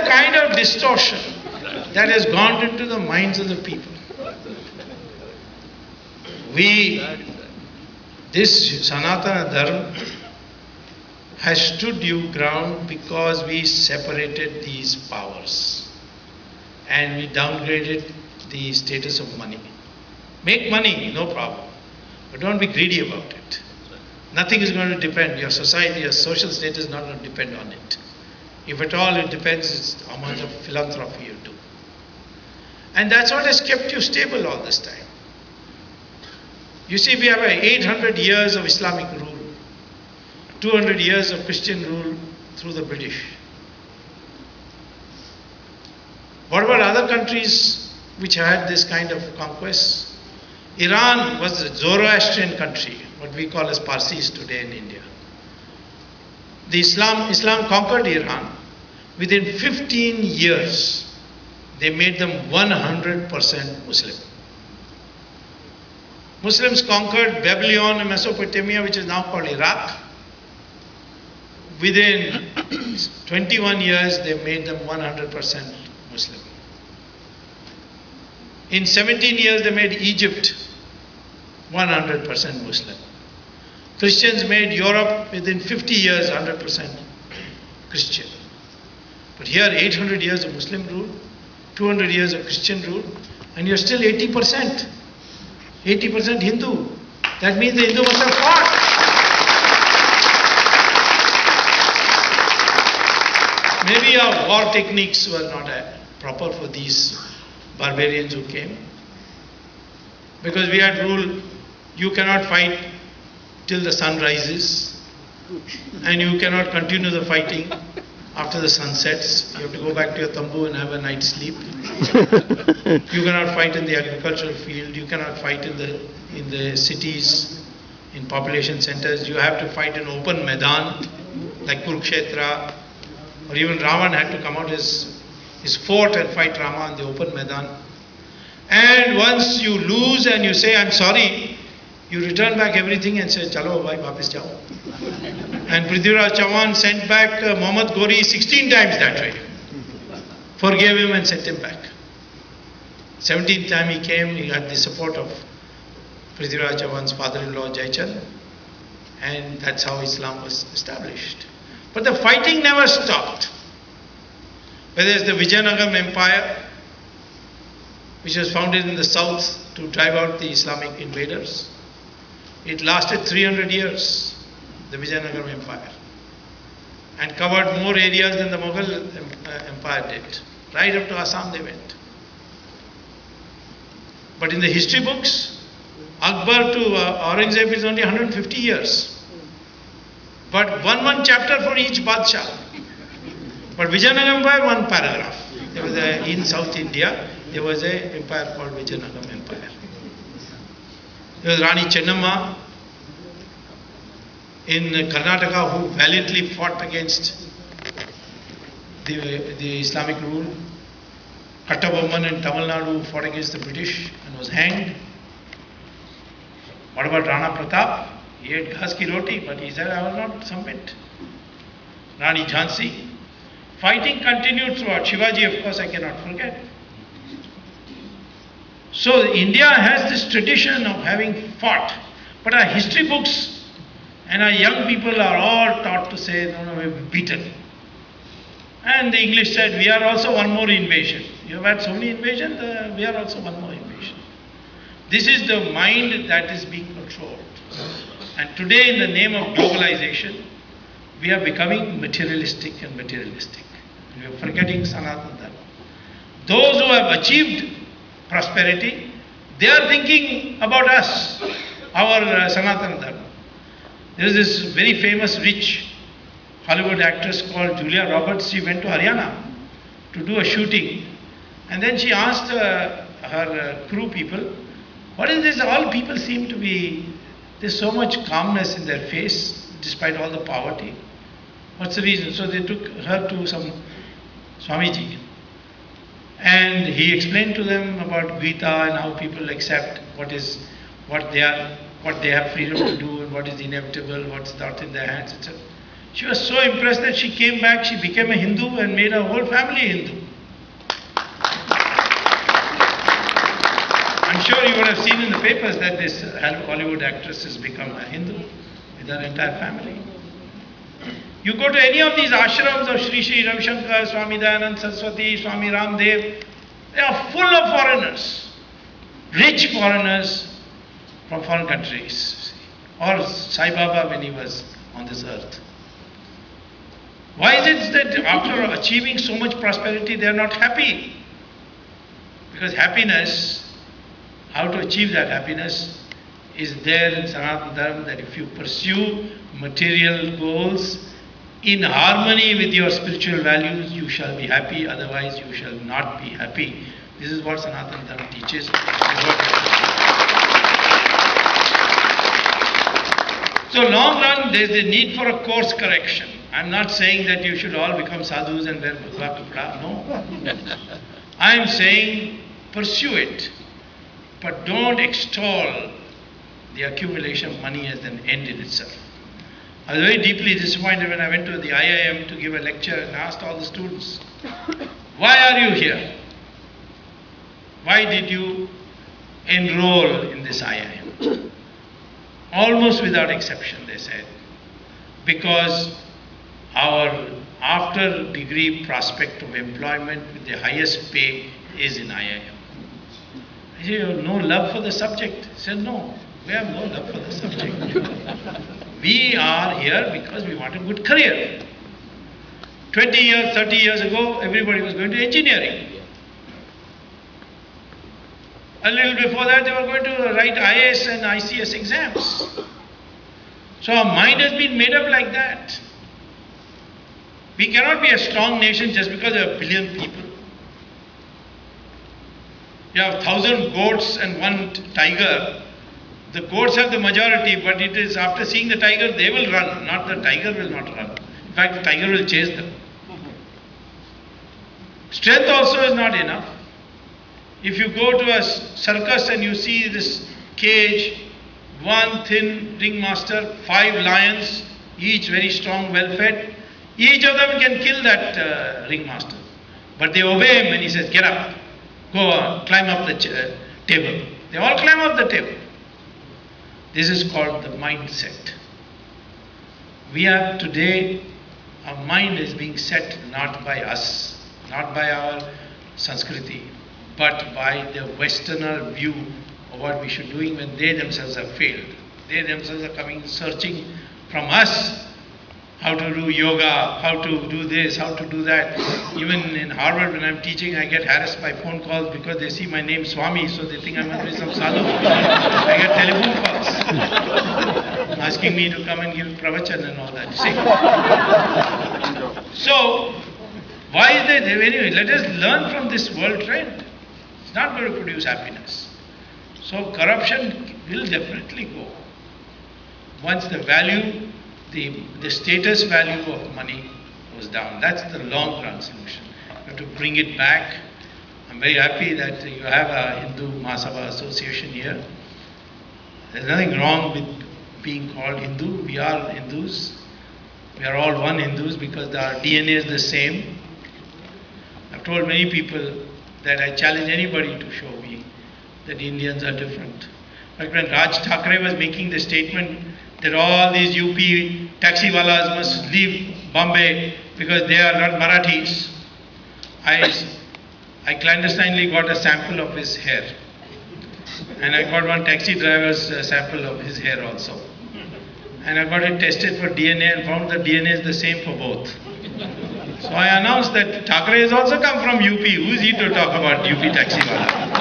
kind of distortion that has gone into the minds of the people. This Sanatana Dharma has stood your ground because we separated these powers and we downgraded the status of money. Make money, no problem, but don't be greedy about it. Nothing is going to depend, your society, your social status is not going to depend on it. If at all it depends, it's how much of philanthropy you do. And that's what has kept you stable all this time. You see, we have 800 years of Islamic rule, 200 years of Christian rule through the British. What about other countries which had this kind of conquest? Iran was a Zoroastrian country, what we call as Parsis today in India. The Islam conquered Iran. Within 15 years, they made them 100% Muslim. Muslims conquered Babylon and Mesopotamia, which is now called Iraq. Within 21 years, they made them 100% Muslim. In 17 years, they made Egypt 100% Muslim. Christians made Europe within 50 years 100% Christian. But here 800 years of Muslim rule, 200 years of Christian rule, and you're still 80%. 80% Hindu. That means the Hindu must have fought. Maybe our war techniques were not proper for these barbarians who came. Because we had rule, you cannot fight till the sun rises, and you cannot continue the fighting after the sun sets. You have to go back to your tambu and have a night's sleep. You cannot fight in the agricultural field. You cannot fight in the cities, in population centers. You have to fight in open Maidan, like Kurukshetra, or even Ravan had to come out his fort and fight Rama in the open Maidan. And once you lose and you say, I'm sorry, you return back everything and say, Chalo bhai, wapis jao. And Prithviraj Chauhan sent back Muhammad Ghori 16 times that way. Forgave him and sent him back. 17th time he came, he had the support of Prithviraj Chauhan's father-in-law Jaichand, and that's how Islam was established. But the fighting never stopped. Whether it's the Vijayanagara Empire, which was founded in the south to drive out the Islamic invaders. It lasted 300 years, the Vijayanagara Empire, and covered more areas than the Mughal Empire did. Right up to Assam they went. But in the history books, Akbar to Aurangzeb is only 150 years. But one chapter for each Badshah. But Vijayanagara Empire, one paragraph. There was in South India, there was an empire called Vijayanagara Empire. There was Rani Chennamma in Karnataka who valiantly fought against the Islamic rule. Kattabomman in Tamil Nadu fought against the British and was hanged. What about Rana Pratap? He ate ghas ki roti, but he said, I will not submit. Rani Jhansi. Fighting continued throughout. Shivaji, of course, I cannot forget. So India has this tradition of having fought. But our history books and our young people are all taught to say, no, we've beaten. And the English said, we are also one more invasion. You have had so many invasions, we are also one more invasion. This is the mind that is being controlled. And today, in the name of globalization, we are becoming materialistic and materialistic. We are forgetting Sanatana Dharma. Those who have achieved prosperity, they are thinking about us, our Sanatana Dharma. There is this very famous rich Hollywood actress called Julia Roberts. She went to Haryana to do a shooting, and then she asked her crew people, what is this? All people seem to be, there's so much calmness in their face despite all the poverty. What's the reason? So they took her to some Swamiji, and he explained to them about Gita and how people accept what they have freedom to do and what is inevitable, what's not in their hands, etc. She was so impressed that she came back, she became a Hindu and made her whole family Hindu. I'm sure you would have seen in the papers that this Hollywood actress has become a Hindu with her entire family. You go to any of these ashrams of Sri Sri Ravi Shankar, Swami Dayanand Saraswati, Swami Ramdev, they are full of foreigners, rich foreigners from foreign countries, or Sai Baba when he was on this earth. Why is it that after achieving so much prosperity they are not happy? Because happiness, how to achieve that happiness is there in Sanatana Dharma, that if you pursue material goals in harmony with your spiritual values, you shall be happy, otherwise you shall not be happy. This is what Sanatana Dharma teaches. So long run, there is a need for a course correction. I am not saying that you should all become sadhus and wear bhagwa kapda. No. I am saying pursue it, but don't extol the accumulation of money as an end in itself. I was very deeply disappointed when I went to the IIM to give a lecture and asked all the students, why are you here? Why did you enroll in this IIM? Almost without exception they said, because our after degree prospect of employment with the highest pay is in IIM. I said, you have no love for the subject? He said, no, we have no love for the subject. We are here because we want a good career. 20 years, 30 years ago, everybody was going to engineering. A little before that, they were going to write IAS and ICS exams. So our mind has been made up like that. We cannot be a strong nation just because there are a billion people. You have 1,000 goats and 1 tiger. The goats have the majority, but it is after seeing the tiger, they will run, not the tiger will not run. In fact, the tiger will chase them. Strength also is not enough. If you go to a circus and you see this cage, 1 thin ringmaster, 5 lions, each very strong, well fed, each of them can kill that ringmaster. But they obey him when he says, get up, go on, climb up the table. They all climb up the table. This is called the mindset. We have today, our mind is being set not by us, not by our Sanskriti, but by the Westerner view of what we should be doing when they themselves have failed. They themselves are coming, searching from us how to do yoga, how to do this, how to do that. Even in Harvard, when I'm teaching, I get harassed by phone calls because they see my name Swamy, so they think I must be some sadhu. I get telephone calls asking me to come and give pravachan and all that. See? So, why is that? Anyway, let us learn from this world trend. It's not going to produce happiness. So, corruption will definitely go. Once the value, the status value of money goes down. That's the long run solution. You have to bring it back. I'm very happy that you have a Hindu Mahasabha association here. There's nothing wrong with being called Hindu. We are Hindus. We are all one Hindus because our DNA is the same. I've told many people that I challenge anybody to show me that Indians are different. Like when Raj Thackeray was making the statement that all these UP taxiwalas must leave Bombay because they are not Marathis, I clandestinely got a sample of his hair. And I got one taxi driver's sample of his hair also. And I got it tested for DNA and found that DNA is the same for both. So I announced that Thackeray has also come from UP. Who is he to talk about UP taxiwala?